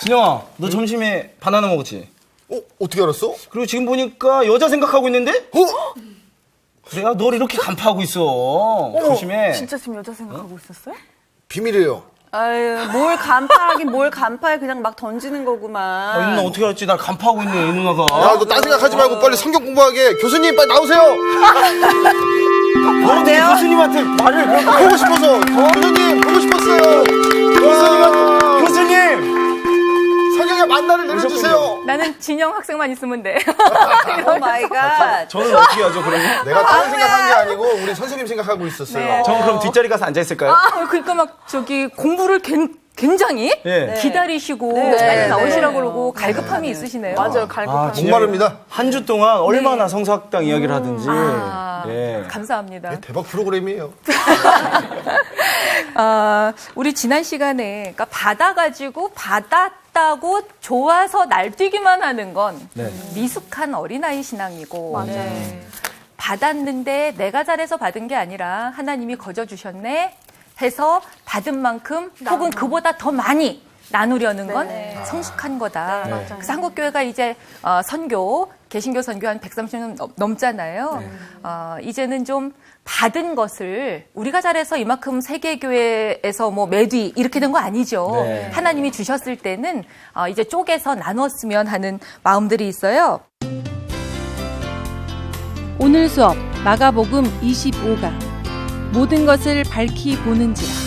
진영아, 너 점심에 바나나 먹었지? 어떻게 알았어? 그리고 지금 보니까 여자 생각하고 있는데? 그래야 널 이렇게 간파하고 있어. 조심해. 진짜 지금 여자 생각하고 있었어요? 비밀이에요. 아유, 뭘 간파하긴 뭘 간파해. 그냥 막 던지는 거구만. 이 누나 어떻게 알았지? 날 간파하고 있네, 이 누나가. 야, 너 딴 생각하지 말고 빨리 성경 공부하게. 교수님 빨리 나오세요. 너 내 교수님한테 말을 보고 싶어서. 교수님 보고 싶었어요. 교수님! 성경의 만나를 내려주세요. 나는 진영 학생만 있으면 돼. 오 마이 갓. 저는 어떻게 하죠, 그러면? 내가 다른 생각한 게 아니고 우리 선생님 생각하고 있었어요. 저는 그럼 뒷자리 가서 앉아있을까요? 그러니까 막 저기 공부를 굉장히 네. 기다리시고 네. 빨리 네. 나오시라고 그러고 갈급함이 있으시네요. 맞아요, 갈급함. 목마릅니다. 한 주 동안 얼마나 성서학당 이야기를 하든지. 예. 감사합니다. 대박 프로그램이에요. 우리 지난 시간에 그러니까 받아가지고 받았다고 좋아서 날뛰기만 하는 건 네. 미숙한 어린아이 신앙이고 받았는데 내가 잘해서 받은 게 아니라 하나님이 거저주셨네 해서 받은 만큼 혹은 그보다 더 많이 나누려는 건 성숙한 거다. 그래서 한국교회가 이제 선교, 개신교 선교 한 130년 넘잖아요. 이제는 좀 받은 것을 우리가 잘해서 이만큼 세계교회에서 뭐 매뒤 이렇게 된 거 아니죠. 네. 하나님이 주셨을 때는 이제 쪼개서 나눴으면 하는 마음들이 있어요. 오늘 수업 마가복음 25강 모든 것을 밝히 보는지라.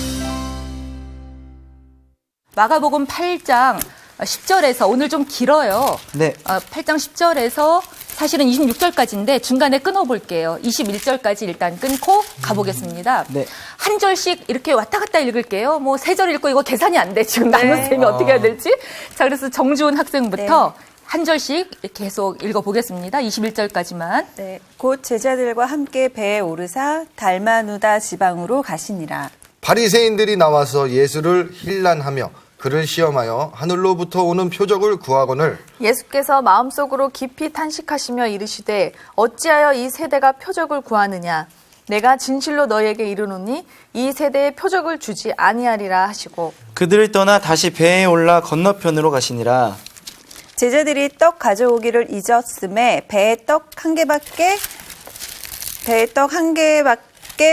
마가복음 8장 10절에서 오늘 좀 길어요. 네. 8장 10절에서 사실은 26절까지인데 중간에 끊어볼게요. 21절까지 일단 끊고 가보겠습니다. 네. 한 절씩 이렇게 왔다 갔다 읽을게요. 뭐 세 절 읽고 이거 계산이 안 돼. 지금 나눈 셈이 어떻게 해야 될지. 자, 그래서 정주은 학생부터 한 절씩 계속 읽어보겠습니다. 21절까지만. 네, 곧 제자들과 함께 배에 오르사 달마누다 지방으로 가시니라. 바리새인들이 나와서 예수를 힐난하며 그를 시험하여 하늘로부터 오는 표적을 구하거늘 예수께서 마음속으로 깊이 탄식하시며 이르시되 어찌하여 이 세대가 표적을 구하느냐 내가 진실로 너희에게 이르노니 이 세대에 표적을 주지 아니하리라 하시고 그들을 떠나 다시 배에 올라 건너편으로 가시니라. 제자들이 떡 가져오기를 잊었음에 배에 떡 한 개밖에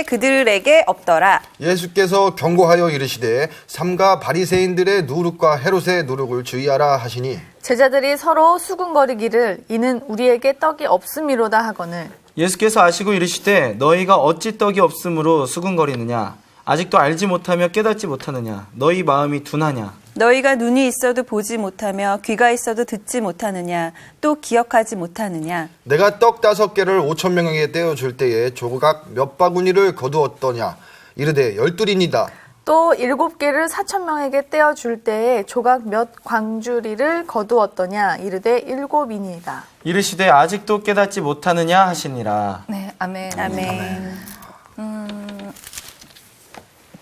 그들에게 없더라. 예수께서 경고하여 이르시되 삼가 바리새인들의 누룩과 헤롯의 누룩을 주의하라 하시니 제자들이 서로 수군거리기를 이는 우리에게 떡이 없음이로다 하거늘 예수께서 아시고 이르시되 너희가 어찌 떡이 없으므로 수군거리느냐 아직도 알지 못하며 깨닫지 못하느냐 너희 마음이 둔하냐 너희가 눈이 있어도 보지 못하며 귀가 있어도 듣지 못하느냐 또 기억하지 못하느냐. 내가 떡 5개를 5,000명에게 떼어줄 때에 조각 몇 바구니를 거두었더냐 이르되 12이니이다. 또 7개를 4,000명에게 떼어줄 때에 조각 몇 광주리를 거두었더냐 이르되 7이니이다. 이르시되 아직도 깨닫지 못하느냐 하시니라. 네, 아멘. 아멘.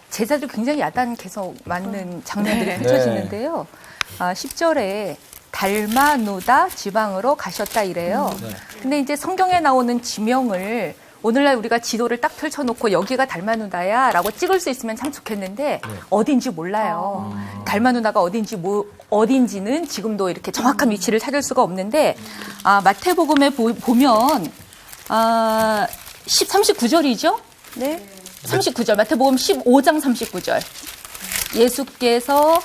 제자들 굉장히 야단 계속 맞는 장면들이 펼쳐지는데요. 10절에 달마누다 지방으로 가셨다 이래요. 근데 이제 성경에 나오는 지명을 오늘날 우리가 지도를 딱 펼쳐놓고 여기가 달마누다야 라고 찍을 수 있으면 참 좋겠는데 어딘지 몰라요. 달마누다가 어딘지는 지금도 이렇게 정확한 위치를 찾을 수가 없는데 마태복음에 보면 39절이죠? 네. 39절, 마태복음 15장 39절. 예수께서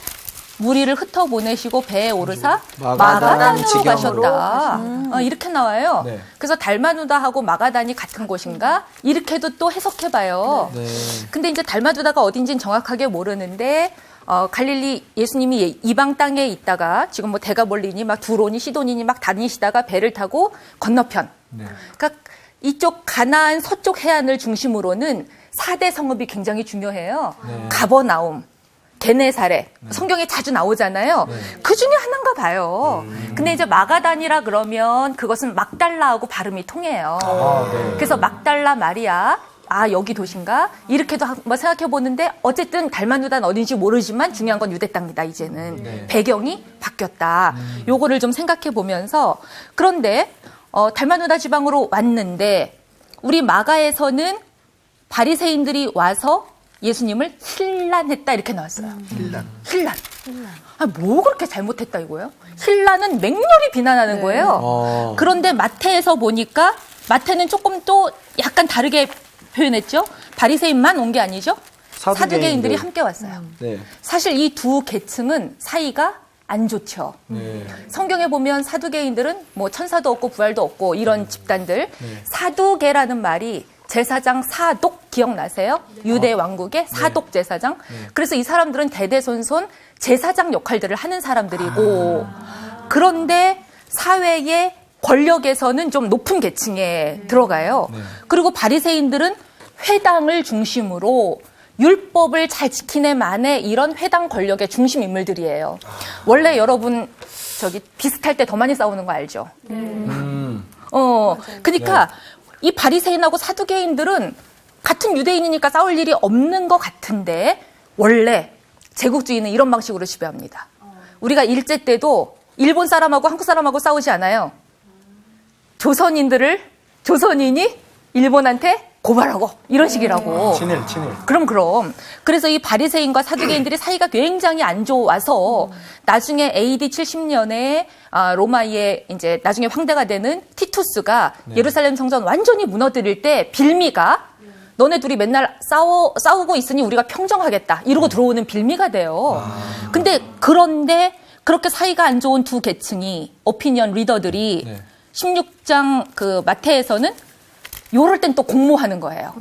무리를 흩어보내시고 배에 오르사 마가단으로 가셨다. 이렇게 나와요. 네. 그래서 달마누다하고 마가단이 같은 곳인가? 이렇게도 또 해석해봐요. 네. 근데 이제 달마누다가 어딘지는 정확하게 모르는데 갈릴리 예수님이 이방 땅에 있다가 지금 뭐 데가볼리니 막 두로니 시도니니 막 다니시다가 배를 타고 건너편. 그러니까 이쪽 가나안 서쪽 해안을 중심으로는 4대 성읍이 굉장히 중요해요. 가버나움, 게네사렛, 성경에 자주 나오잖아요. 그 중에 하나인가 봐요. 근데 이제 마가단이라 그러면 그것은 막달라하고 발음이 통해요. 그래서 막달라 마리아, 여기 도시인가? 이렇게도 한번 생각해 보는데 어쨌든 달마누다는 어딘지 모르지만 중요한 건 유대 땅이다, 이제는. 배경이 바뀌었다. 요거를 좀 생각해 보면서 그런데 달마누다 지방으로 왔는데 우리 마가에서는 바리새인들이 와서 예수님을 힐난했다 이렇게 나왔어요. 일단 힐난. 아, 뭐 그렇게 잘못했다 이거예요? 힐난은 맹렬히 비난하는 거예요. 그런데 마태에서 보니까 마태는 조금 또 약간 다르게 표현했죠. 바리새인만 온 게 아니죠. 사두개인들이 함께 왔어요. 네. 사실 이 두 계층은 사이가 안 좋죠. 성경에 보면 사두개인들은 뭐 천사도 없고 부활도 없고 이런 집단들. 사두개라는 말이 제사장 사독 기억나세요? 유대 왕국의 사독 제사장. 그래서 이 사람들은 대대손손 제사장 역할들을 하는 사람들이고 그런데 사회의 권력에서는 좀 높은 계층에 들어가요. 그리고 바리새인들은 회당을 중심으로 율법을 잘 지키네 만에 이런 회당 권력의 중심 인물들이에요. 원래 여러분 저기 비슷할 때 더 많이 싸우는 거 알죠? 그러니까 이 바리새인하고 사두개인들은 같은 유대인이니까 싸울 일이 없는 것 같은데 원래 제국주의는 이런 방식으로 지배합니다. 우리가 일제 때도 일본 사람하고 한국 사람하고 싸우지 않아요. 조선인이 일본한테 고발하고 이런 식이라고. 친일. 그럼. 그래서 이 바리새인과 사두개인들이 사이가 굉장히 안 좋아서 나중에 AD 70년에 로마의 이제 나중에 황대가 되는 티투스가 예루살렘 성전 완전히 무너뜨릴 때 빌미가 너네 둘이 맨날 싸우고 있으니 우리가 평정하겠다 이러고 들어오는 빌미가 돼요. 그런데 그렇게 사이가 안 좋은 두 계층이 오피니언 리더들이 16장 그 마태에서는 요럴 땐 또 공모하는 거예요.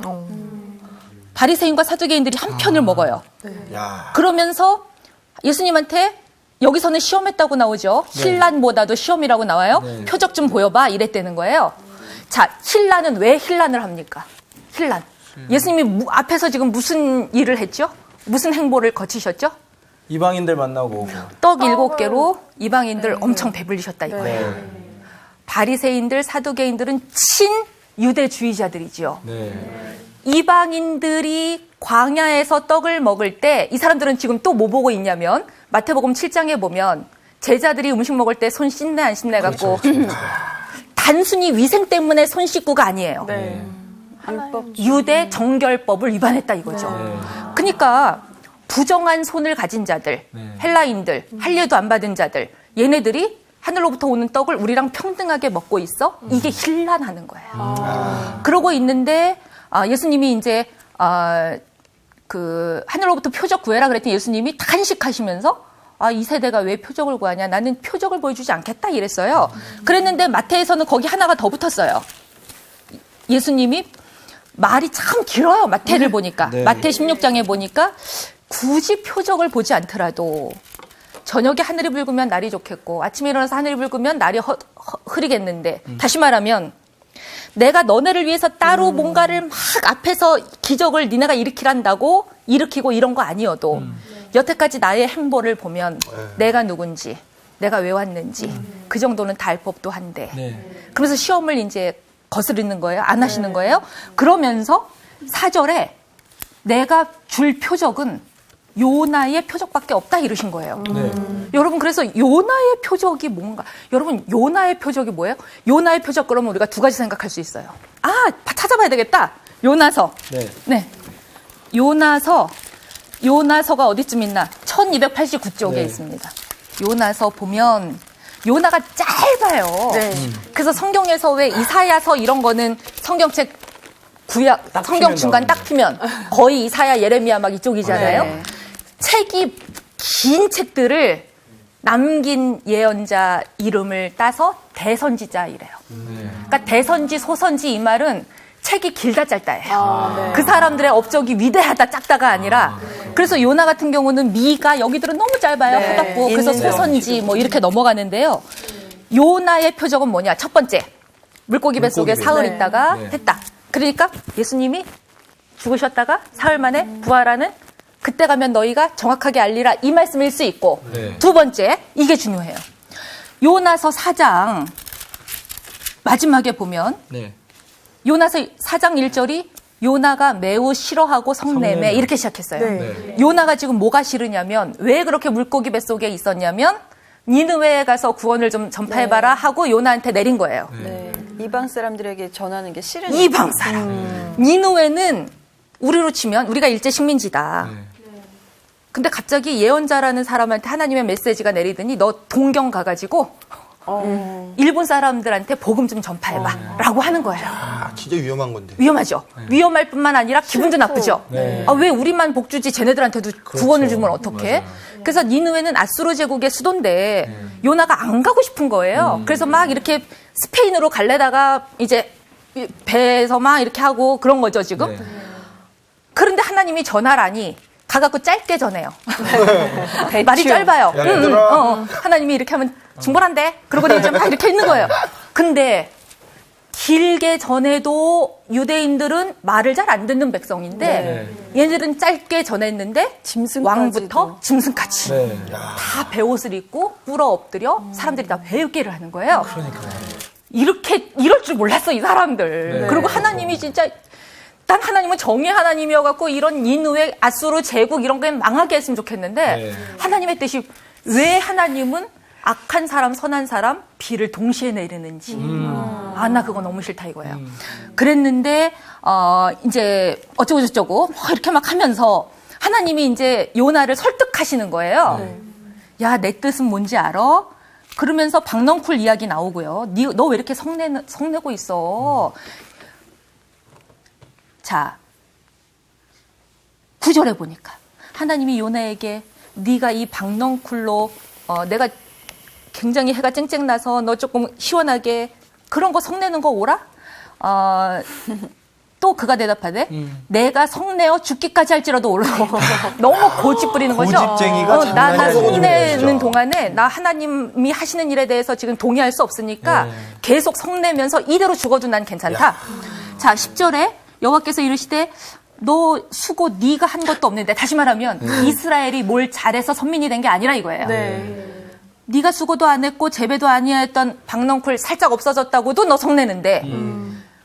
바리새인과 사두개인들이 한 편을 먹어요. 야. 그러면서 예수님한테 여기서는 시험했다고 나오죠. 힐난보다도 시험이라고 나와요. 표적 좀 보여봐 이랬다는 거예요. 자, 힐난은 왜 힐난을 합니까? 힐난. 예수님이 앞에서 지금 무슨 일을 했죠? 무슨 행보를 거치셨죠? 이방인들 만나고 오고. 떡 7개로 이방인들 엄청 배불리셨다 이거예요. 바리새인들, 사두개인들은 친유대주의자들이죠. 이방인들이 광야에서 떡을 먹을 때 이 사람들은 지금 또 뭐 보고 있냐면 마태복음 7장에 보면 제자들이 음식 먹을 때 손 씻네 안 씻네 갖고 단순히 위생 때문에 손 씻고가 아니에요. 유대 정결법을 위반했다 이거죠. 그러니까 부정한 손을 가진 자들, 헬라인들, 할례도 안 받은 자들, 얘네들이 하늘로부터 오는 떡을 우리랑 평등하게 먹고 있어? 이게 힐난하는 거예요. 그러고 있는데 예수님이 이제 그 하늘로부터 표적 구해라 그랬더니 예수님이 탄식하시면서 이 세대가 왜 표적을 구하냐? 나는 표적을 보여주지 않겠다 이랬어요. 그랬는데 마태에서는 거기 하나가 더 붙었어요. 예수님이 말이 참 길어요. 마태를 보니까. 마태 16장에 보니까 굳이 표적을 보지 않더라도 저녁에 하늘이 붉으면 날이 좋겠고 아침에 일어나서 하늘이 붉으면 날이 흐리겠는데 다시 말하면 내가 너네를 위해서 따로 뭔가를 막 앞에서 기적을 니네가 일으키란다고 일으키고 이런 거 아니어도 여태까지 나의 행보를 보면 내가 누군지 내가 왜 왔는지 그 정도는 다 알 법도 한데 그러면서 시험을 이제 거스르는 거예요. 안 하시는 거예요. 그러면서 4절에 내가 줄 표적은 요나의 표적밖에 없다 이러신 거예요. 여러분 그래서 요나의 표적이 뭔가 여러분 요나의 표적이 뭐예요? 요나의 표적 그러면 우리가 두 가지 생각할 수 있어요. 찾아봐야 되겠다. 요나서. 요나서가 어디쯤 있나? 1289쪽에 있습니다. 요나서 보면 요나가 짧아요. 그래서 성경에서 왜 이사야서 이런 거는 성경책 구약 성경 중간 딱 피면 거의 이사야 예레미야 막 이쪽이잖아요. 책이 긴 책들을 남긴 예언자 이름을 따서 대선지자 이래요. 그러니까 대선지 소선지 이 말은 책이 길다 짧다예요. 그 사람들의 업적이 위대하다 작다가 아니라 그래서 요나 같은 경우는 미가 여기들은 너무 짧아요. 하갑고 그래서 소선지 뭐 이렇게 넘어가는데요. 요나의 표적은 뭐냐? 첫 번째 물고기 뱃속에 사흘 있다가 했다. 그러니까 예수님이 죽으셨다가 사흘 만에 부활하는 그때 가면 너희가 정확하게 알리라 이 말씀일 수 있고 두 번째 이게 중요해요. 요나서 4장 마지막에 보면 요나서 4장 1절이 요나가 매우 싫어하고 성내매 이렇게 시작했어요. 요나가 지금 뭐가 싫으냐면 왜 그렇게 물고기 뱃속에 있었냐면 니느웨에 가서 구원을 좀 전파해봐라 하고 요나한테 내린 거예요. 이방 사람들에게 전하는 게 싫은 이방 사람. 니느웨는 우리로 치면 우리가 일제 식민지다. 근데 갑자기 예언자라는 사람한테 하나님의 메시지가 내리더니 너 동경 가가지고 일본 사람들한테 복음 좀 전파해봐라고 하는 거예요. 아, 진짜 위험한 건데. 위험하죠. 위험할 뿐만 아니라 기분도 나쁘죠. 아, 왜 우리만 복 주지 쟤네들한테도 구원을 주면 어떡해? 그래서 니느웨는 아수르 제국의 수도인데 요나가 안 가고 싶은 거예요. 그래서 막 이렇게 스페인으로 갈래다가 이제 배에서 막 이렇게 하고 그런 거죠 지금. 그런데 하나님이 전하라니 가갖고 짧게 전해요. 말이 짧아요. 야, 얘들아. 하나님이 이렇게 하면 중벌한데. 그러고 이제 막 이렇게 있는 거예요. 근데 길게 전해도 유대인들은 말을 잘 안 듣는 백성인데 얘네들은 짧게 전했는데 왕부터 짐승까지 다 베옷을 입고 꿇어 엎드려 사람들이 다 회개를 하는 거예요. 이렇게 이럴 줄 몰랐어 이 사람들. 그리고 하나님이 진짜 난 하나님은 정의 하나님이어갖고 이런 니느웨 아수르 제국 이런 게 망하게 했으면 좋겠는데 하나님의 뜻이 왜 하나님은 악한 사람 선한 사람 비를 동시에 내리는지 아 나 그거 너무 싫다 이거예요. 그랬는데 이제 어쩌고 저쩌고 뭐 이렇게 막 하면서 하나님이 이제 요나를 설득하시는 거예요. 야 내 뜻은 뭔지 알아? 그러면서 박넝쿨 이야기 나오고요. 너 왜 이렇게 성내고 있어? 자, 9절에 보니까 하나님이 요나에게 네가 이 박넝쿨로 내가 굉장히 해가 쨍쨍 나서 너 조금 시원하게 그런 거 성내는 거 오라? 또 그가 대답하되 내가 성내어 죽기까지 할지라도 오라고. 너무 고집 부리는 거죠. 고집쟁이가 나 장난이 성내는 아니죠. 동안에 나 하나님이 하시는 일에 대해서 지금 동의할 수 없으니까 계속 성내면서 이대로 죽어도 난 괜찮다. 자, 10절에 여호와께서 이르시되 너 수고 네가 한 것도 없는데 다시 말하면 이스라엘이 뭘 잘해서 선민이 된 게 아니라 이거예요. 네가 수고도 안 했고 재배도 아니했던 박넝쿨 살짝 없어졌다고도 너 성내는데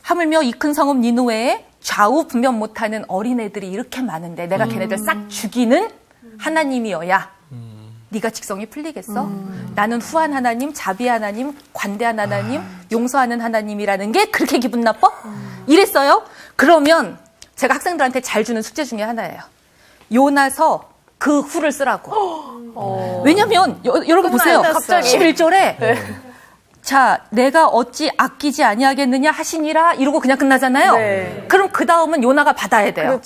하물며 이 큰 성읍 니느웨에 좌우 분별 못하는 어린애들이 이렇게 많은데 내가 걔네들 싹 죽이는 하나님이어야 네가 직성이 풀리겠어? 나는 후한 하나님, 자비 하나님, 관대한 하나님, 용서하는 하나님이라는 게 그렇게 기분 나빠? 이랬어요? 그러면 제가 학생들한테 잘 주는 숙제 중에 하나예요. 요나서 그 후를 쓰라고. 왜냐면 여러분 보세요. 갑자기. 11절에 자, 내가 어찌 아끼지 아니하겠느냐 하시니라 이러고 그냥 끝나잖아요. 그럼 그 다음은 요나가 받아야 돼요.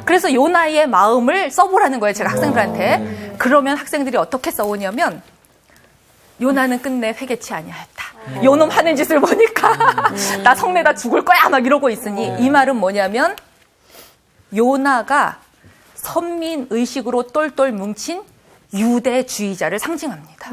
그래서 요나의 마음을 써보라는 거예요. 제가 학생들한테. 그러면 학생들이 어떻게 써오냐면 요나는 끝내 회개치 아니하였다. 요놈 하는 짓을 보니까 나 성내다 죽을 거야 막 이러고 있으니 이 말은 뭐냐면 요나가 선민 의식으로 똘똘 뭉친 유대주의자를 상징합니다.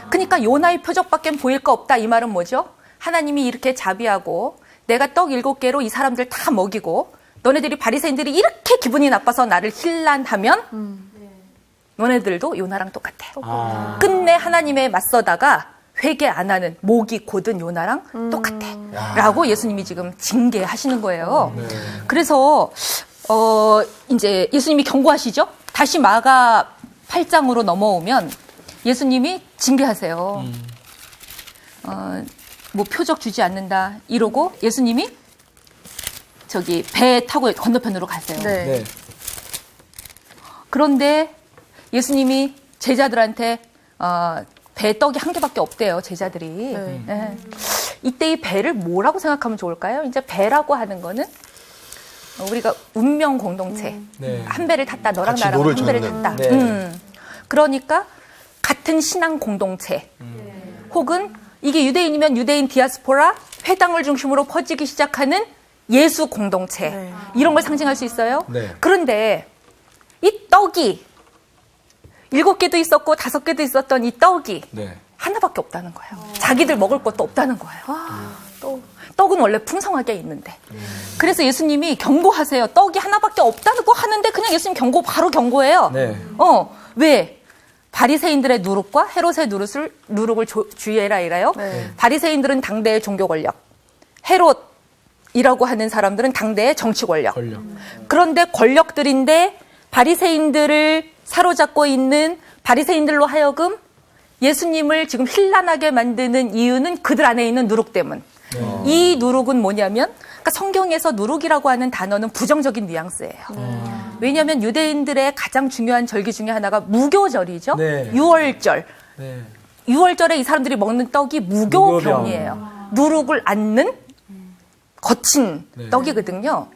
그러니까 요나의 표적밖엔 보일 거 없다 이 말은 뭐죠? 하나님이 이렇게 자비하고 내가 떡 7개로 이 사람들 다 먹이고 너네들이 바리새인들이 이렇게 기분이 나빠서 나를 힐난하면 너네들도 요나랑 똑같아. 끝내 하나님에 맞서다가 회개 안 하는 목이 곧은 요나랑 똑같아. 라고 예수님이 지금 징계하시는 거예요. 그래서 이제 예수님이 경고하시죠? 다시 마가 8장으로 넘어오면 예수님이 징계하세요. 뭐 표적 주지 않는다 이러고 예수님이 저기 배 타고 건너편으로 가세요. 그런데 예수님이 제자들한테 배에 떡이 한 개밖에 없대요. 제자들이. 이때 이 배를 뭐라고 생각하면 좋을까요? 이제 배라고 하는 거는 우리가 운명 공동체. 한 배를 탔다. 너랑 같이 나랑 노를 한 배를 젓는. 탔다. 그러니까 같은 신앙 공동체. 혹은 이게 유대인이면 유대인 디아스포라 회당을 중심으로 퍼지기 시작하는 예수 공동체. 이런 걸 상징할 수 있어요. 그런데 이 떡이 7개도 있었고 5개도 있었던 이 떡이 하나밖에 없다는 거예요. 자기들 먹을 것도 없다는 거예요. 떡은 원래 풍성하게 있는데. 그래서 예수님이 경고하세요. 떡이 하나밖에 없다고 하는데 그냥 예수님 바로 경고해요. 왜? 바리새인들의 누룩과 헤롯의 누룩을 주의해라 이래요. 바리새인들은 당대의 종교 권력, 헤롯이라고 하는 사람들은 당대의 정치 권력. 그런데 권력들인데 바리새인들을 사로잡고 있는 바리새인들로 하여금 예수님을 지금 힐난하게 만드는 이유는 그들 안에 있는 누룩 때문. 이 누룩은 뭐냐면 그러니까 성경에서 누룩이라고 하는 단어는 부정적인 뉘앙스예요. 왜냐하면 유대인들의 가장 중요한 절기 중에 하나가 무교절이죠. 네. 유월절. 네. 6월절에 이 사람들이 먹는 떡이 무교병이에요. 누룩을 앓는 거친 떡이거든요.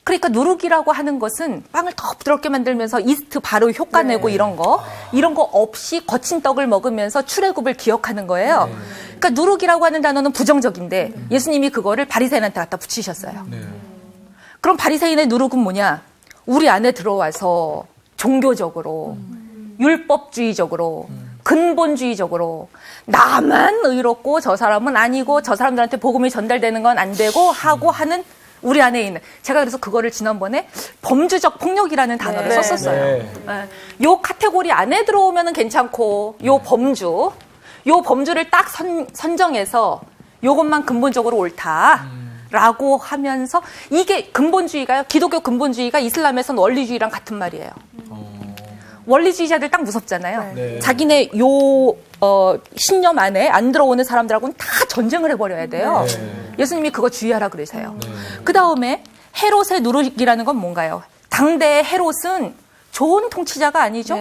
그러니까 누룩이라고 하는 것은 빵을 더 부드럽게 만들면서 이스트 바로 효과 내고 이런 거 없이 거친 떡을 먹으면서 출애굽을 기억하는 거예요. 그러니까 누룩이라고 하는 단어는 부정적인데 예수님이 그거를 바리새인한테 갖다 붙이셨어요. 그럼 바리새인의 누룩은 뭐냐? 우리 안에 들어와서 종교적으로 율법주의적으로 근본주의적으로 나만 의롭고 저 사람은 아니고 저 사람들한테 복음이 전달되는 건 안 되고 하고 하는 우리 안에 있는, 제가 그래서 그거를 지난번에 범주적 폭력이라는 단어를 썼었어요. 네. 요 카테고리 안에 들어오면은 괜찮고 요 범주를 딱 선정해서 요것만 근본적으로 옳다라고 하면서, 이게 근본주의가요. 기독교 근본주의가 이슬람에서는 원리주의랑 같은 말이에요. 원리주의자들 딱 무섭잖아요. 네. 자기네 신념 안에 안 들어오는 사람들하고는 다 전쟁을 해버려야 돼요. 예수님이 그거 주의하라 그러세요. 그 다음에 헤롯의 누룩이라는 건 뭔가요? 당대의 헤롯은 좋은 통치자가 아니죠.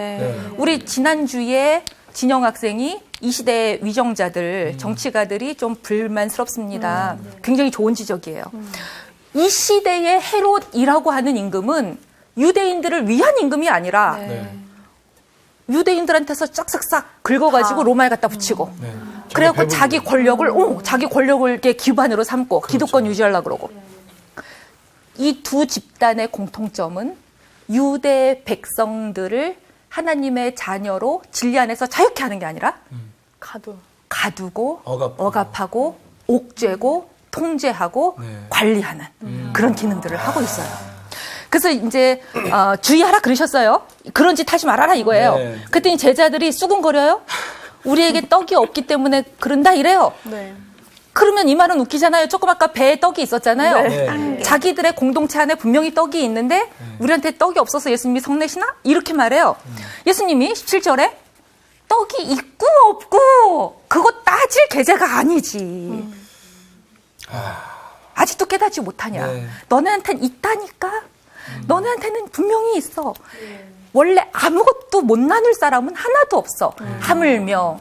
우리 지난주에 진영 학생이 이 시대의 위정자들, 정치가들이 좀 불만스럽습니다. 굉장히 좋은 지적이에요. 이 시대의 헤롯이라고 하는 임금은 유대인들을 위한 임금이 아니라 유대인들한테서 쫙싹싹 긁어가지고 로마에 갖다 붙이고 그래갖고 자기 권력을 이렇게 기반으로 삼고 기득권 유지하려고 그러고. 이 두 집단의 공통점은 유대 백성들을 하나님의 자녀로 진리 안에서 자유케 하는 게 아니라 가두고 억압하고 옥죄고 통제하고 관리하는 그런 기능들을 하고 있어요. 그래서 이제 주의하라 그러셨어요. 그런 짓 하지 말아라 이거예요. 그랬더니 제자들이 쑥은거려요. 우리에게 떡이 없기 때문에 그런다 이래요. 그러면 이 말은 웃기잖아요. 조금 아까 배에 떡이 있었잖아요. 자기들의 공동체 안에 분명히 떡이 있는데 우리한테 떡이 없어서 예수님이 성내시나? 이렇게 말해요. 예수님이 17절에 떡이 있고 없고 그거 따질 계제가 아니지. 아직도 깨닫지 못하냐. 너네한테는 있다니까. 너네한테는 분명히 있어. 원래 아무것도 못 나눌 사람은 하나도 없어. 하물며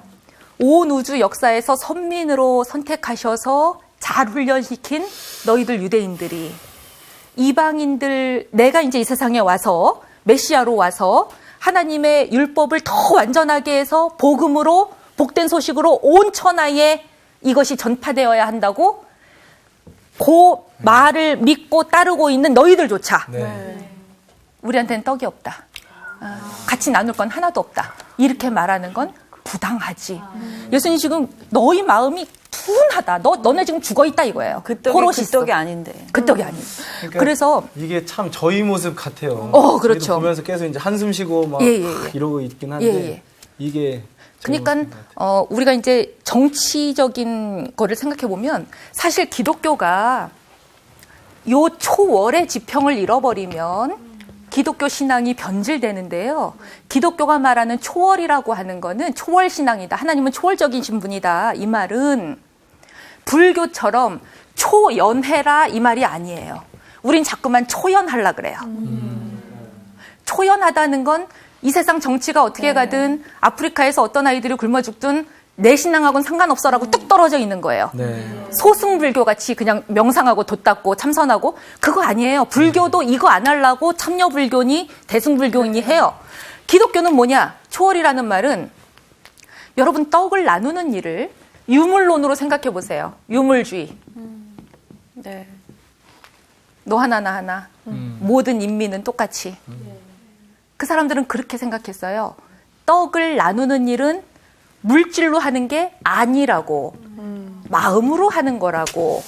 온 우주 역사에서 선민으로 선택하셔서 잘 훈련시킨 너희들 유대인들이 이방인들, 내가 이제 이 세상에 와서 메시아로 와서 하나님의 율법을 더 완전하게 해서 복음으로, 복된 소식으로 온 천하에 이것이 전파되어야 한다고 그 말을 믿고 따르고 있는 너희들조차 우리한테는 떡이 없다. 같이 나눌 건 하나도 없다. 이렇게 말하는 건 부당하지. 예수님 지금 너희 마음이 둔하다. 너네 지금 죽어있다 이거예요. 그 떡이 아닌데. 그 떡이 아니에요. 그러니까 그래서 이게 참 저희 모습 같아요. 그렇죠. 보면서 계속 이제 한숨 쉬고 막 이러고 있긴 한데 이게 그러니까 우리가 이제 정치적인 거를 생각해 보면 사실 기독교가 요 초월의 지평을 잃어버리면 기독교 신앙이 변질되는데요. 기독교가 말하는 초월이라고 하는 거는 초월 신앙이다. 하나님은 초월적인 신분이다. 이 말은 불교처럼 초연해라 이 말이 아니에요. 우린 자꾸만 초연하려 그래요. 초연하다는 건 이 세상 정치가 어떻게 가든 아프리카에서 어떤 아이들이 굶어 죽든 내 신앙하고는 상관없어라고 뚝 떨어져 있는 거예요. 소승불교 같이 그냥 명상하고 돛 닦고 참선하고 그거 아니에요. 불교도 이거 안 하려고 참여불교니 대승불교니 해요. 기독교는 뭐냐? 초월이라는 말은 여러분 떡을 나누는 일을 유물론으로 생각해 보세요. 유물주의. 너 하나 나 하나. 모든 인민은 똑같이. 그 사람들은 그렇게 생각했어요. 떡을 나누는 일은 물질로 하는 게 아니라고, 마음으로 하는 거라고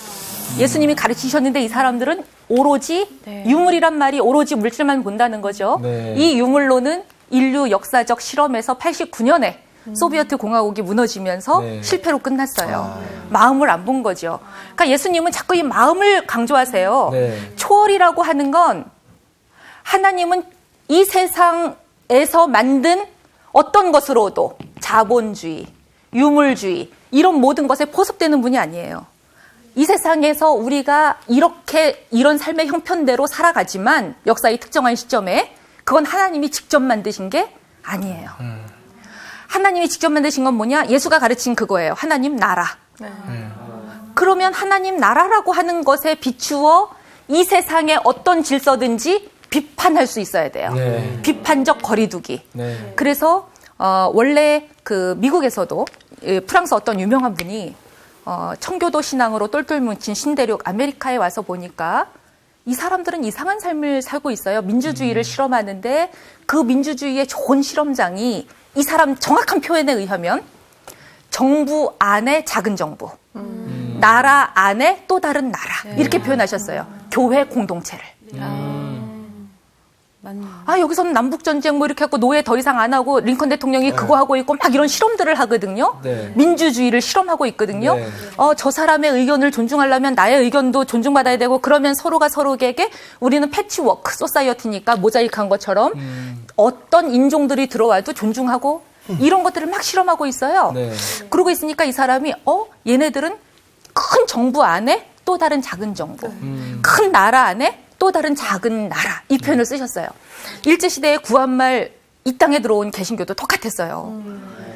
예수님이 가르치셨는데 이 사람들은 오로지 유물이란 말이 오로지 물질만 본다는 거죠. 이 유물론은 인류 역사적 실험에서 89년에 소비에트 공화국이 무너지면서 실패로 끝났어요. 마음을 안 본 거죠. 그러니까 예수님은 자꾸 이 마음을 강조하세요. 초월이라고 하는 건 하나님은 이 세상에서 만든 어떤 것으로도 자본주의, 유물주의 이런 모든 것에 포섭되는 분이 아니에요. 이 세상에서 우리가 이런 삶의 형편대로 살아가지만 역사의 특정한 시점에 그건 하나님이 직접 만드신 게 아니에요. 하나님이 직접 만드신 건 뭐냐? 예수가 가르친 그거예요. 하나님 나라. 그러면 하나님 나라라고 하는 것에 비추어 이 세상의 어떤 질서든지 비판할 수 있어야 돼요. 네. 비판적 거리두기. 네. 그래서 원래 그 미국에서도 프랑스 어떤 유명한 분이 청교도 신앙으로 똘똘 뭉친 신대륙 아메리카에 와서 보니까 이 사람들은 이상한 삶을 살고 있어요. 민주주의를 실험하는데 그 민주주의의 좋은 실험장이 이 사람 정확한 표현에 의하면 정부 안에 작은 정부, 나라 안에 또 다른 나라 이렇게 표현하셨어요. 교회 공동체를. 여기서는 남북전쟁 뭐 이렇게 하고 노예 더 이상 안 하고 링컨 대통령이 그거 하고 있고 막 이런 실험들을 하거든요. 네. 민주주의를 실험하고 있거든요. 네. 저 사람의 의견을 존중하려면 나의 의견도 존중받아야 되고 그러면 서로가 서로에게 우리는 패치워크 소사이어티니까 모자이크한 것처럼 어떤 인종들이 들어와도 존중하고 이런 것들을 막 실험하고 있어요. 네. 그러고 있으니까 이 사람이 얘네들은 큰 정부 안에 또 다른 작은 정부, 큰 나라 안에 또 다른 작은 나라 이 표현을 쓰셨어요. 일제시대의 구한말 이 땅에 들어온 개신교도 똑같았어요.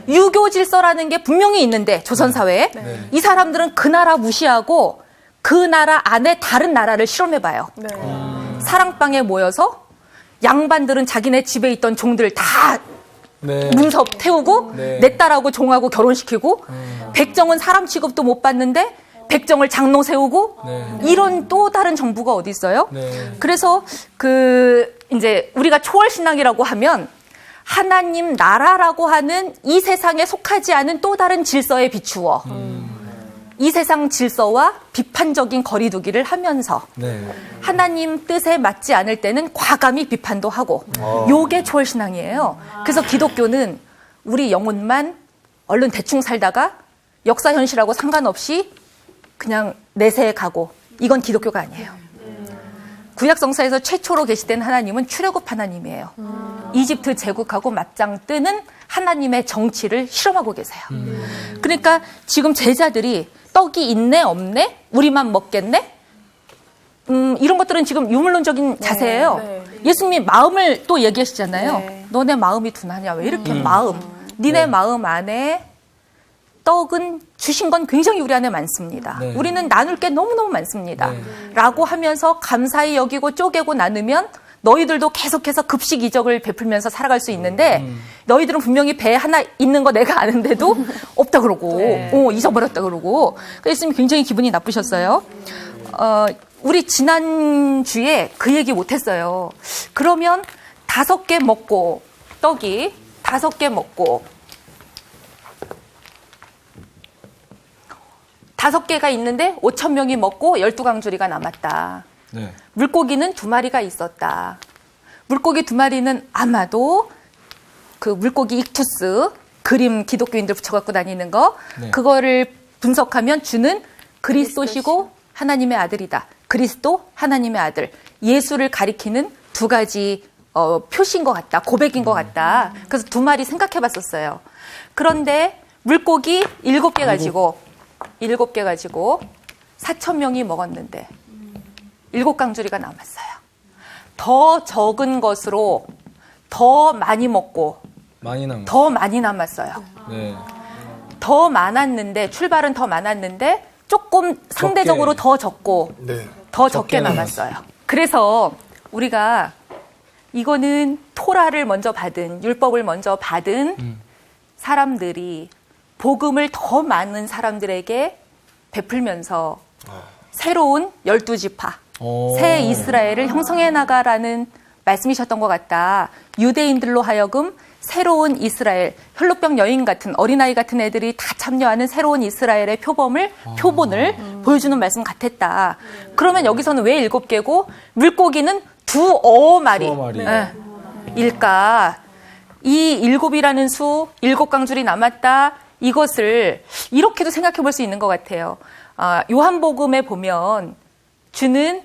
유교 질서라는 게 분명히 있는데 조선사회에 이 사람들은 그 나라 무시하고 그 나라 안에 다른 나라를 실험해봐요. 사랑방에 모여서 양반들은 자기네 집에 있던 종들 다 네. 문서 태우고 네. 내 딸하고 종하고 결혼시키고 백정은 사람 취급도 못 받는데 백정을 장로 세우고 이런 또 다른 정부가 어디 있어요? 네. 그래서 이제 우리가 초월 신앙이라고 하면 하나님 나라라고 하는 이 세상에 속하지 않은 또 다른 질서에 비추어 이 세상 질서와 비판적인 거리두기를 하면서 네. 하나님 뜻에 맞지 않을 때는 과감히 비판도 하고 요게 초월 신앙이에요. 그래서 기독교는 우리 영혼만 얼른 대충 살다가 역사 현실하고 상관없이 그냥 내세에 가고 이건 기독교가 아니에요. 구약성서에서 최초로 계시된 하나님은 출애굽 하나님이에요. 이집트 제국하고 맞짱 뜨는 하나님의 정치를 실험하고 계세요. 그러니까 지금 제자들이 떡이 있네 없네? 우리만 먹겠네? 이런 것들은 지금 유물론적인 자세예요. 네. 예수님이 마음을 또 얘기하시잖아요. 네. 너네 마음이 둔하냐? 왜 이렇게 마음? 니네 마음 안에 떡은 주신 건 굉장히 우리 안에 많습니다. 네. 우리는 나눌 게 너무너무 많습니다. 네. 라고 하면서 감사히 여기고 쪼개고 나누면 너희들도 계속해서 급식 이적을 베풀면서 살아갈 수 있는데 너희들은 분명히 배 하나 있는 거 내가 아는데도 없다 그러고 잊어버렸다 그러고 그래서 예수님이 굉장히 기분이 나쁘셨어요. 우리 지난주에 그 얘기 못했어요. 그러면 5개 먹고 떡이 5개 먹고 5개가 있는데 5,000명이 먹고 12강주리가 남았다. 네. 물고기는 2마리가 있었다. 물고기 2마리는 아마도 그 물고기 익투스 그림 기독교인들 붙여갖고 다니는 거 네. 그거를 분석하면 주는 그리스도시고 하나님의 아들이다. 그리스도 하나님의 아들. 예수를 가리키는 2가지 표시인 것 같다. 고백인 것 같다. 그래서 2마리 생각해봤었어요. 그런데 물고기 7개 가지고 4,000명이 먹었는데 7강주리가 남았어요. 더 적은 것으로 더 많이 먹고 많이 남았어요. 더 많이 남았어요. 네. 더 많았는데 출발은 더 많았는데 조금 상대적으로 더 적고 네. 더 적게 남았어요. 그래서 우리가 이거는 토라를 먼저 받은 율법을 먼저 받은 사람들이 복음을 더 많은 사람들에게 베풀면서 새로운 12지파 새 이스라엘을 형성해 나가라는 말씀이셨던 것 같다. 유대인들로 하여금 새로운 이스라엘, 혈루병 여인 같은 어린아이 같은 애들이 다 참여하는 새로운 이스라엘의 표본을 보여주는 말씀 같았다. 그러면 여기서는 왜 7개고 물고기는 2어마리 일까? 이 7이라는 수, 7강줄이 남았다. 이것을 이렇게도 생각해 볼 수 있는 것 같아요. 요한복음에 보면 주는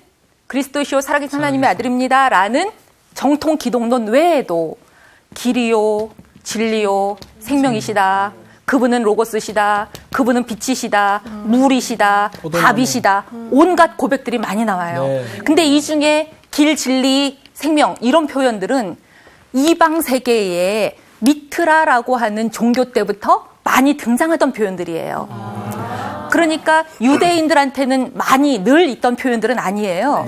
그리스도시요 살아계신 하나님의 아들입니다. 라는 정통 기독론 외에도 길이요, 진리요, 생명이시다. 그분은 로고스시다, 그분은 빛이시다, 물이시다, 답이시다, 온갖 고백들이 많이 나와요. 근데 이 중에 길, 진리, 생명 이런 표현들은 이방 세계에 미트라라고 하는 종교 때부터 많이 등장하던 표현들이에요. 그러니까 유대인들한테는 많이 늘 있던 표현들은 아니에요.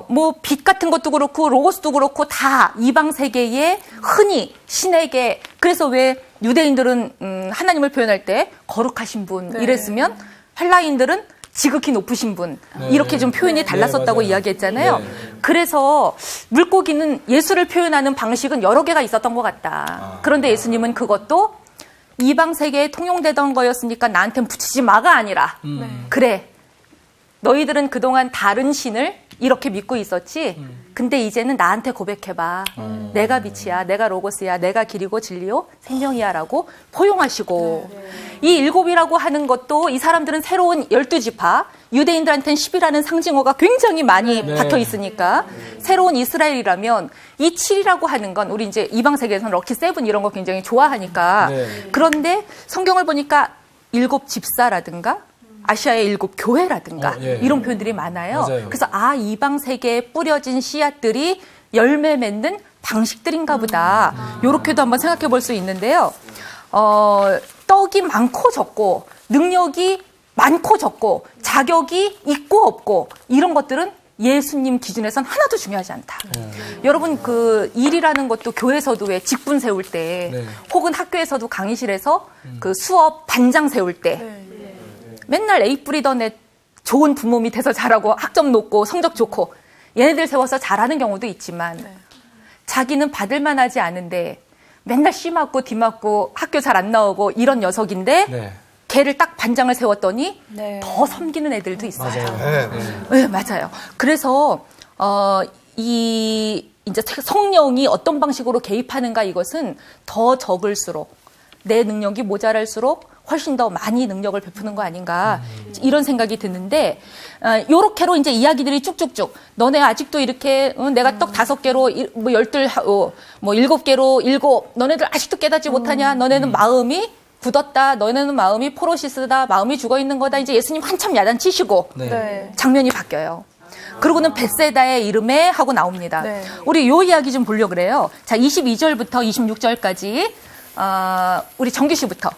뭐 빛 같은 것도 그렇고 로고스도 그렇고 다 이방 세계에 흔히 신에게, 그래서 왜 유대인들은 하나님을 표현할 때 거룩하신 분 이랬으면 헬라인들은 지극히 높으신 분 이렇게 좀 표현이 달랐었다고 이야기했잖아요. 그래서 물고기는 예수를 표현하는 방식은 여러 개가 있었던 것 같다. 그런데 예수님은 그것도 이방 세계에 통용되던 거였으니까 나한텐 붙이지 마가 아니라 그래, 너희들은 그동안 다른 신을 이렇게 믿고 있었지. 근데 이제는 나한테 고백해봐. 내가 빛이야, 내가 로고스야, 내가 길이고 진리요 생명이야 라고 포용하시고, 이 일곱이라고 하는 것도 이 사람들은 새로운 12지파, 유대인들한테는 10이라는 상징어가 굉장히 많이 박혀 있으니까 새로운 이스라엘이라면 이 7이라고 하는 건 우리 이제 이방 세계에서는 럭키 세븐 이런 거 굉장히 좋아하니까 그런데 성경을 보니까 7집사라든가 아시아의 7교회라든가 이런 표현들이 많아요. 그래서 이방 세계에 뿌려진 씨앗들이 열매 맺는 방식들인가 보다. 이렇게도 한번 생각해 볼 수 있는데요. 떡이 많고 적고 능력이 많고 적고 자격이 있고 없고 이런 것들은 예수님 기준에선 하나도 중요하지 않다. 여러분 그 일이라는 것도 교회에서도 왜 직분 세울 때 혹은 학교에서도 강의실에서 그 수업 반장 세울 때 맨날 A 뿌리던 애 좋은 부모 밑에서 자라고 학점 높고 성적 좋고 얘네들 세워서 잘하는 경우도 있지만 자기는 받을만 하지 않은데 맨날 C 맞고 D 맞고 학교 잘 안 나오고 이런 녀석인데 걔를 딱 반장을 세웠더니 더 섬기는 애들도 있어요. 네, 맞아요. 그래서 이 이제 성령이 어떤 방식으로 개입하는가 이것은 더 적을수록 내 능력이 모자랄수록 훨씬 더 많이 능력을 베푸는 거 아닌가 이런 생각이 드는데 요렇게로 이제 이야기들이 쭉쭉쭉 너네 아직도 이렇게 내가 떡 5개로 뭐 12 뭐 7개로 7 너네들 아직도 깨닫지 못하냐 너네는 마음이 굳었다 너네는 마음이 포로시스다 마음이 죽어 있는 거다 이제 예수님 한참 야단치시고 장면이 바뀌어요. 그러고는 벳세다의 이름에 하고 나옵니다. 우리 요 이야기 좀 보려고 그래요. 자 22절부터 26절까지 우리 정규 씨부터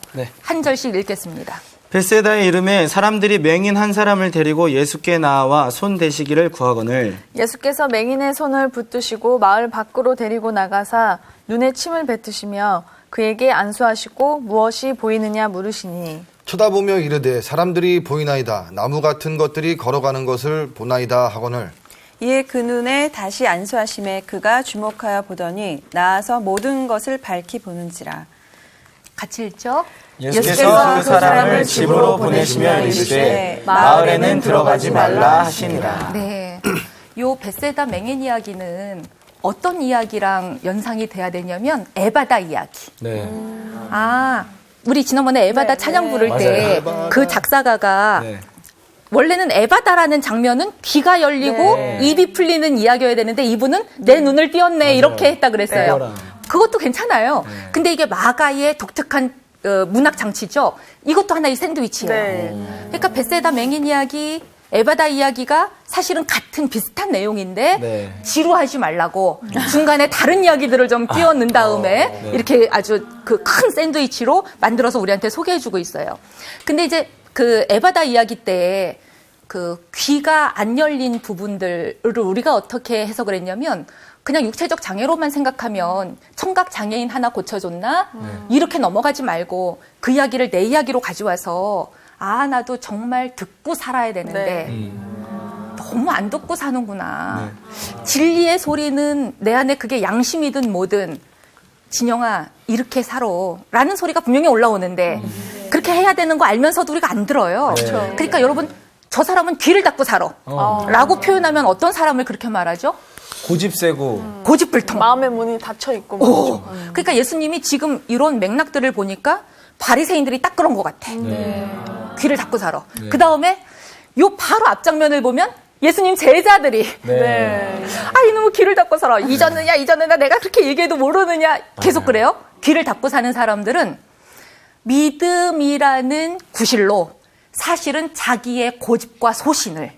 한 절씩 읽겠습니다. 벳세다의 이름에 사람들이 맹인 한 사람을 데리고 예수께 나와 손 대시기를 구하거늘 예수께서 맹인의 손을 붙드시고 마을 밖으로 데리고 나가사 눈에 침을 뱉으시며 그에게 안수하시고 무엇이 보이느냐 물으시니 쳐다보며 이르되 사람들이 보이나이다. 나무 같은 것들이 걸어가는 것을 보나이다 하거늘 이에 그 눈에 다시 안수하심에 그가 주목하여 보더니 나아서 모든 것을 밝히 보는지라. 같이 읽죠. 예수께서 그 사람을 집으로 보내시며 이르시되 마을에는 들어가지 말라 하시니라. 네, 요 벳세다 맹인 이야기는 어떤 이야기랑 연상이 돼야 되냐면 에바다 이야기. 우리 지난번에 에바다 찬양 부를 때 그 작사가가 원래는 에바다라는 장면은 귀가 열리고 입이 풀리는 이야기여야 되는데 이분은 내 눈을 띄었네 이렇게 했다 그랬어요. 그것도 괜찮아요. 근데 이게 마가의 독특한 문학 장치죠. 이것도 하나의 샌드위치예요. 그러니까 벳세다 맹인 이야기, 에바다 이야기가 사실은 같은 비슷한 내용인데 지루하지 말라고 중간에 다른 이야기들을 좀 끼워넣은 다음에 이렇게 아주 그 큰 샌드위치로 만들어서 우리한테 소개해주고 있어요. 근데 이제 그 에바다 이야기 때 그 귀가 안 열린 부분들을 우리가 어떻게 해석을 했냐면 그냥 육체적 장애로만 생각하면 청각 장애인 하나 고쳐줬나? 이렇게 넘어가지 말고 그 이야기를 내 이야기로 가져와서 나도 정말 듣고 살아야 되는데 너무 안 듣고 사는구나. 진리의 소리는 내 안에 그게 양심이든 뭐든 진영아 이렇게 살아 라는 소리가 분명히 올라오는데 그렇게 해야 되는 거 알면서도 우리가 안 들어요. 그러니까 여러분 저 사람은 귀를 닫고 살아 라고 표현하면 어떤 사람을 그렇게 말하죠? 고집세고 고집불통. 마음의 문이 닫혀 있고 그러니까 예수님이 지금 이런 맥락들을 보니까 바리새인들이 딱 그런 것 같아. 귀를 닫고 살아. 그 다음에 요 바로 앞장면을 보면 예수님 제자들이 이놈의 귀를 닫고 살아. 이전느냐 내가 그렇게 얘기해도 모르느냐 계속 그래요. 귀를 닫고 사는 사람들은 믿음이라는 구실로 사실은 자기의 고집과 소신을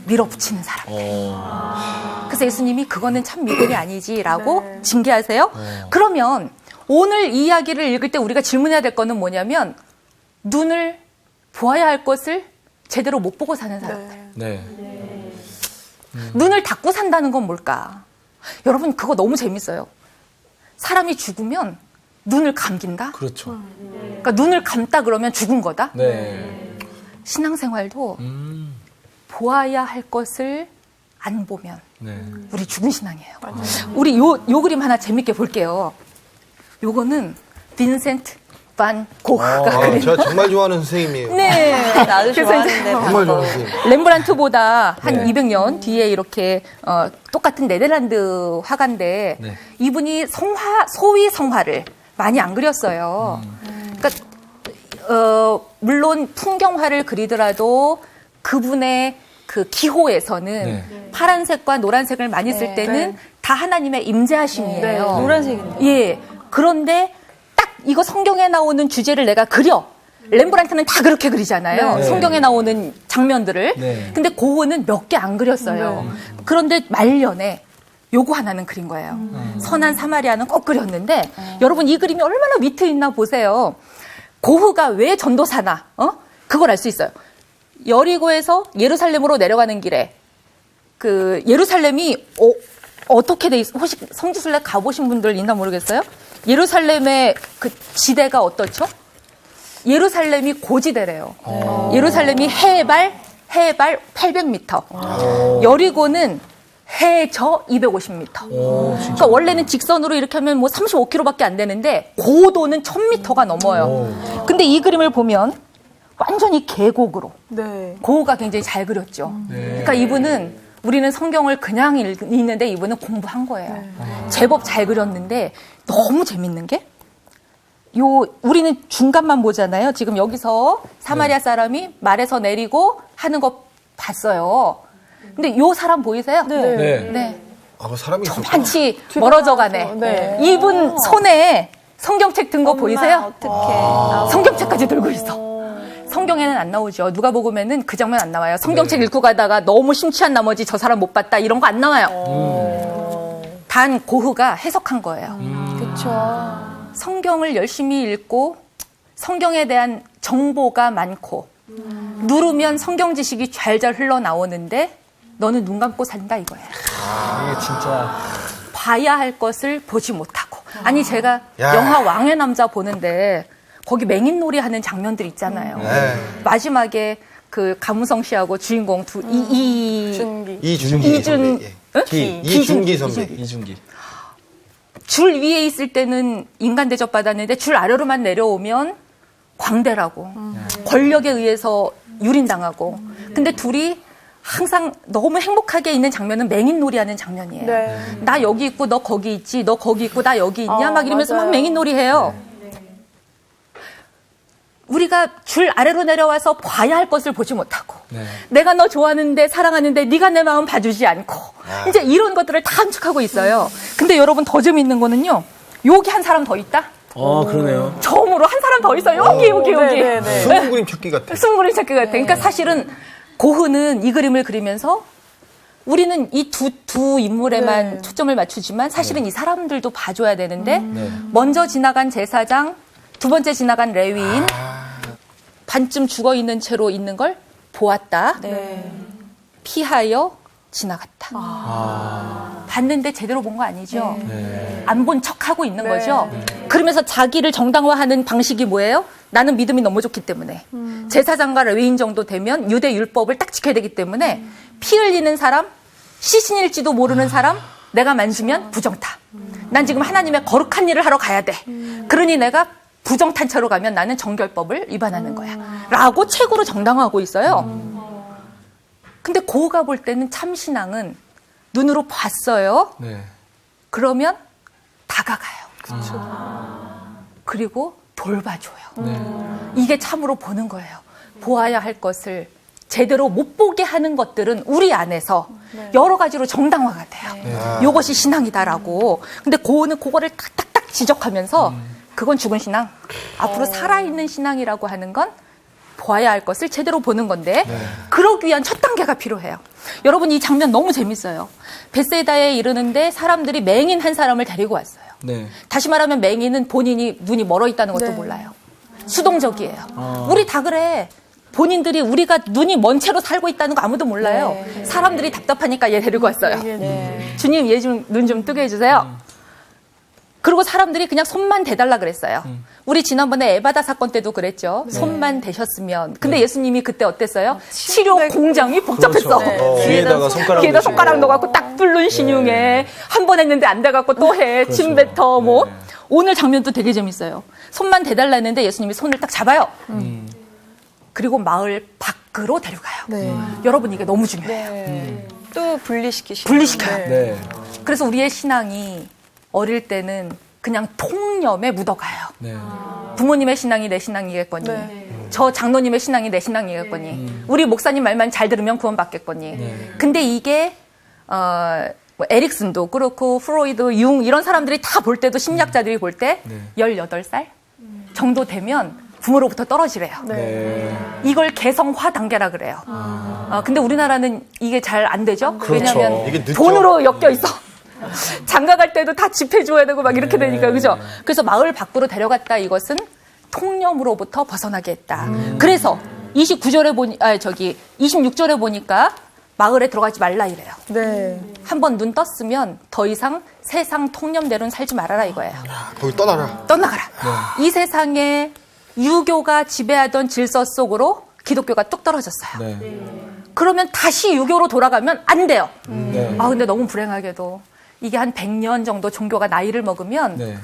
밀어붙이는 사람. 그래서 예수님이 그거는 참 믿음이 아니지라고 징계하세요. 그러면 오늘 이 이야기를 읽을 때 우리가 질문해야 될 거는 뭐냐면 눈을 보아야 할 것을 제대로 못 보고 사는 사람들. 네. 눈을 닫고 산다는 건 뭘까? 여러분 그거 너무 재밌어요. 사람이 죽으면 눈을 감긴다? 그렇죠. 그러니까 눈을 감다 그러면 죽은 거다? 네. 신앙생활도 보아야 할 것을 안 보면 네. 우리 죽은 신앙이에요. 우리 요 그림 하나 재밌게 볼게요. 요거는 빈센트 반 고흐가 그린. 제가 정말 좋아하는 선생님이에요. 네. 나도 그래서 좋아하는데. 정말 좋아하는 선생님. 렘브란트보다 한 200년 뒤에 이렇게 똑같은 네덜란드 화가인데 네. 이분이 소위 성화를 많이 안 그렸어요. 그러니까 물론 풍경화를 그리더라도 그분의 그 기호에서는 네. 파란색과 노란색을 많이 쓸 때는 다 하나님의 임재하심이에요. 노란색인데. 예. 그런데 딱 이거 성경에 나오는 주제를 내가 그려. 렘브란트는 다 그렇게 그리잖아요. 네. 성경에 나오는 장면들을. 네. 근데 고흐는 몇 개 안 그렸어요. 그런데 말년에 요거 하나는 그린 거예요. 선한 사마리아는 꼭 그렸는데 여러분 이 그림이 얼마나 위트 있나 보세요. 고흐가 왜 전도사나 그걸 알 수 있어요. 여리고에서 예루살렘으로 내려가는 길에 그 예루살렘이 어떻게 돼 있어? 혹시 성지순례 가보신 분들 있나 모르겠어요? 예루살렘의 그 지대가 어떻죠? 예루살렘이 고지대래요. 예루살렘이 해발 800m. 여리고는 해저 250m. 그러니까 원래는 직선으로 이렇게 하면 뭐 35km밖에 안 되는데 고도는 1000m가 넘어요. 근데 이 그림을 보면 완전히 계곡으로 네. 고흐가 굉장히 잘 그렸죠. 그러니까 이분은 우리는 성경을 그냥 읽는데 이분은 공부한 거예요. 제법 잘 그렸는데 너무 재밌는 게 우리는 중간만 보잖아요. 지금 여기서 사마리아 사람이 말에서 내리고 하는 거 봤어요. 근데 요 사람 보이세요? 네. 아, 사람이 있었구나. 한치 멀어져 가네. 네. 이분 손에 성경책 든 거 보이세요? 어떡해. 성경책까지 들고 있어. 성경에는 안 나오죠. 누가복음에는 그 장면 안 나와요. 성경책 읽고 가다가 너무 심취한 나머지 저 사람 못 봤다 이런 거 안 나와요. 단 고흐가 해석한 거예요. 그렇죠. 성경을 열심히 읽고 성경에 대한 정보가 많고 누르면 성경 지식이 잘잘 흘러나오는데 너는 눈 감고 산다 이거예요. 이게 진짜. 봐야 할 것을 보지 못하고. 아니 제가 야. 영화 왕의 남자 보는데 거기 맹인놀이 하는 장면들 있잖아요. 네. 마지막에 그 가무성 씨하고 주인공 준기. 이준기 선배. 예. 이준기 선배. 이준기. 줄 위에 있을 때는 인간 대접 받았는데 줄 아래로만 내려오면 광대라고 권력에 의해서 유린당하고 근데 둘이 항상 너무 행복하게 있는 장면은 맹인놀이 하는 장면이에요. 네. 나 여기 있고 너 거기 있지 너 거기 있고 나 여기 있냐 막 이러면서 맞아요. 막 맹인놀이 해요. 우리가 줄 아래로 내려와서 봐야 할 것을 보지 못하고 네. 내가 너 좋아하는데 사랑하는데 네가 내 마음 봐주지 않고 이제 이런 것들을 다 함축하고 있어요. 근데 여러분 더 재미있는 거는요. 여기 한 사람 더 있다. 그러네요. 처음으로 한 사람 더 있어요. 여기. 네. 숨은 그림 찾기 같아. 숨그림 찾기 같아. 그러니까 사실은 고흐는 이 그림을 그리면서 우리는 이 두 인물에만 초점을 맞추지만 사실은 이 사람들도 봐줘야 되는데 먼저 지나간 제사장, 두 번째 지나간 레위인, 반쯤 죽어 있는 채로 있는 걸 보았다. 피하여 지나갔다. 봤는데 제대로 본 거 아니죠? 안 본 척하고 있는 거죠? 그러면서 자기를 정당화하는 방식이 뭐예요? 나는 믿음이 너무 좋기 때문에. 제사장과 레위인 정도 되면 유대 율법을 딱 지켜야 되기 때문에 피 흘리는 사람, 시신일지도 모르는 사람, 내가 만지면 부정타. 난 지금 하나님의 거룩한 일을 하러 가야 돼. 그러니 내가 부정탄 채로 가면 나는 정결법을 위반하는 거야. 라고 책으로 정당화하고 있어요. 근데 고흐가 볼 때는 참신앙은 눈으로 봤어요. 네. 그러면 다가가요. 그리고 돌봐줘요. 이게 참으로 보는 거예요. 보아야 할 것을 제대로 못 보게 하는 것들은 우리 안에서 여러 가지로 정당화가 돼요. 이것이 신앙이다라고. 근데 고흐는 그거를 딱딱딱 지적하면서 그건 죽은 신앙. 앞으로 살아있는 신앙이라고 하는 건 보아야 할 것을 제대로 보는 건데 그러기 위한 첫 단계가 필요해요. 여러분 이 장면 너무 재밌어요. 벳세다에 이르는데 사람들이 맹인 한 사람을 데리고 왔어요. 네. 다시 말하면 맹인은 본인이 눈이 멀어 있다는 것도 몰라요. 수동적이에요. 우리 다 그래. 본인들이 우리가 눈이 먼 채로 살고 있다는 거 아무도 몰라요. 사람들이 답답하니까 얘 데리고 왔어요. 주님 얘 좀 눈 좀 뜨게 해주세요. 그리고 사람들이 그냥 손만 대달라 그랬어요. 우리 지난번에 에바다 사건 때도 그랬죠. 손만 대셨으면. 근데 예수님이 그때 어땠어요? 치료 공장이 복잡했어. 귀에다가 손가락 귀에다 손가락 넣어갖고 딱 뚫는 신용에 한 번 했는데 안 돼갖고 또 해. 침 뱉어 뭐. 오늘 장면도 되게 재밌어요. 손만 대달라 했는데 예수님이 손을 딱 잡아요. 그리고 마을 밖으로 데려가요. 여러분 이게 너무 중요해요. 또 분리시키시고. 분리시켜요. 네. 그래서 우리의 신앙이 어릴 때는 그냥 통념에 묻어가요. 네. 부모님의 신앙이 내 신앙이겠거니, 저 장로님의 신앙이 내 신앙이겠거니, 우리 목사님 말만 잘 들으면 구원받겠거니. 근데 이게 뭐 에릭슨도 그렇고 프로이드, 융 이런 사람들이 다 볼 때도 심리학자들이 볼 때 18살 정도 되면 부모로부터 떨어지래요. 이걸 개성화 단계라 그래요. 근데 우리나라는 이게 잘 안 되죠. 왜냐하면 이게 늦죠. 돈으로 엮여 있어. 장가 갈 때도 다 집해줘야 되고 막 이렇게 되니까, 그죠? 그래서 마을 밖으로 데려갔다 이것은 통념으로부터 벗어나게 했다. 그래서 26절에 보니까 마을에 들어가지 말라 이래요. 한번 눈 떴으면 더 이상 세상 통념대로는 살지 말아라 이거예요. 거기 떠나라. 떠나가라. 이 세상에 유교가 지배하던 질서 속으로 기독교가 뚝 떨어졌어요. 그러면 다시 유교로 돌아가면 안 돼요. 근데 너무 불행하게도 이게 한 100년 정도 종교가 나이를 먹으면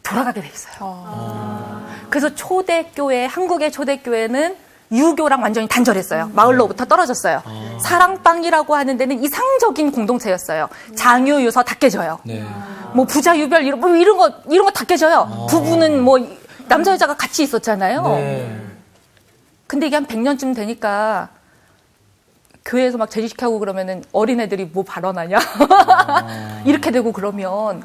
돌아가게 돼 있어요. 그래서 초대교회, 한국의 초대교회는 유교랑 완전히 단절했어요. 마을로부터 떨어졌어요. 사랑방이라고 하는 데는 이상적인 공동체였어요. 장유유서 다 깨져요. 뭐 부자유별 이런 거 다 깨져요. 부부는 뭐 남자 여자가 같이 있었잖아요. 근데 이게 한 100년쯤 되니까 교회에서 막 제지시키고 그러면은 어린애들이 뭐 발언하냐. 이렇게 되고 그러면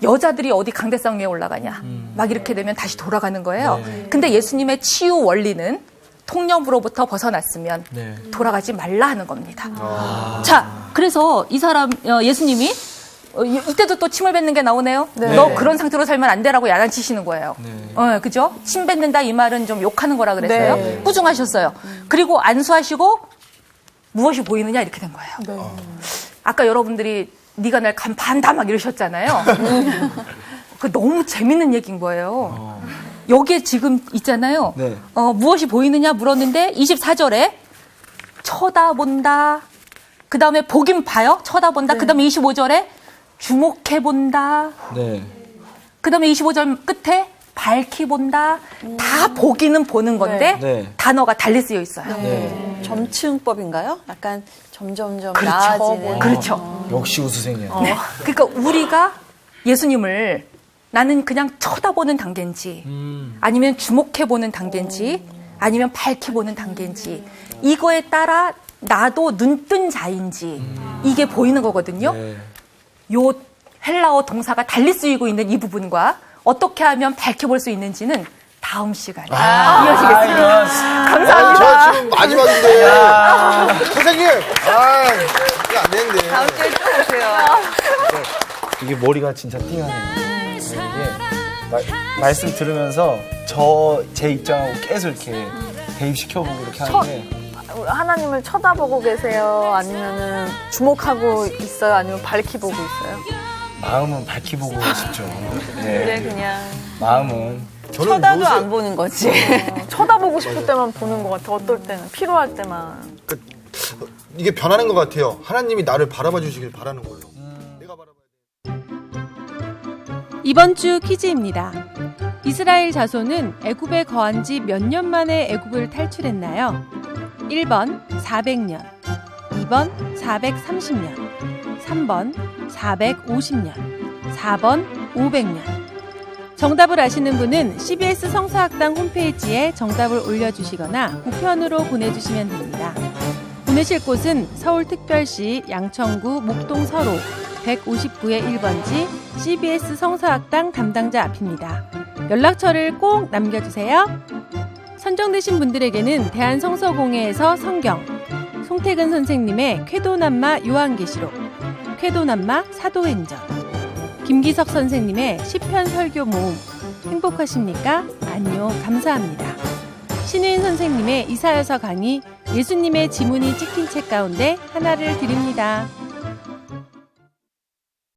여자들이 어디 강대상 위에 올라가냐. 막 이렇게 되면 다시 돌아가는 거예요. 근데 예수님의 치유 원리는 통념으로부터 벗어났으면 돌아가지 말라 하는 겁니다. 자, 그래서 이 사람, 예수님이 이때도 또 침을 뱉는 게 나오네요. 너 그런 상태로 살면 안 되라고 야단치시는 거예요. 그죠? 침 뱉는다 이 말은 좀 욕하는 거라 그랬어요. 꾸중하셨어요. 그리고 안수하시고 무엇이 보이느냐 이렇게 된 거예요. 아까 여러분들이 네가 날 간파한다 막 이러셨잖아요. 그 너무 재밌는 얘기인 거예요. 여기에 지금 있잖아요. 무엇이 보이느냐 물었는데 24절에 쳐다본다. 그 다음에 보긴 봐요. 쳐다본다. 그 다음에 25절에 주목해본다. 그 다음에 25절 끝에 밝히 본다. 다 보기는 보는 건데 단어가 달리 쓰여 있어요. 점층법인가요? 약간 점점점 그렇죠. 나아지는. 그렇죠. 역시 우수생이야. 그러니까 우리가 예수님을 나는 그냥 쳐다보는 단계인지 아니면 주목해보는 단계인지 아니면 밝혀보는 단계인지 이거에 따라 나도 눈뜬 자인지 이게 보이는 거거든요. 요 헬라어 동사가 달리 쓰이고 있는 이 부분과 어떻게 하면 밝혀볼 수 있는지는 다음 시간에 이어지겠습니다. 감사합니다. 저 지금 마지막인데. 선생님. 이게 안 되는데. 다음 주에 또 오세요. 이게 머리가 진짜 띵하네요. 이게 말씀 들으면서 제 입장하고 계속 이렇게 대입시켜보고 이렇게 하는데 하나님을 쳐다보고 계세요? 아니면은 주목하고 있어요? 아니면 밝히 보고 있어요? 마음은 밝히 보고 싶죠. 그래 그냥 마음은 저는 쳐다도 요새 안 보는 거지. 쳐다보고 싶을 때만 보는 것 같아. 어떨 때는 필요할 때만. 이게 변하는 것 같아요. 하나님이 나를 바라봐 주시길 바라는 걸로. 내가 바라봐야 돼. 이번 주 퀴즈입니다. 이스라엘 자손은 애굽에 거한 지 몇 년 만에 애굽을 탈출했나요? 1번 400년, 2번 430년, 3번 450년, 4번 500년. 정답을 아시는 분은 CBS 성서학당 홈페이지에 정답을 올려주시거나 우편으로 보내주시면 됩니다. 보내실 곳은 서울특별시 양천구 목동 서로 159의 1번지 CBS 성서학당 담당자 앞입니다. 연락처를 꼭 남겨주세요. 선정되신 분들에게는 대한성서공회에서 성경, 송태근 선생님의 쾌도남마 요한계시록, 쾌도남마 사도행전, 김기석 선생님의 시편 설교 모음 행복하십니까? 아니요, 감사합니다. 신우인 선생님의 이사여서 강의 예수님의 지문이 찍힌 책 가운데 하나를 드립니다.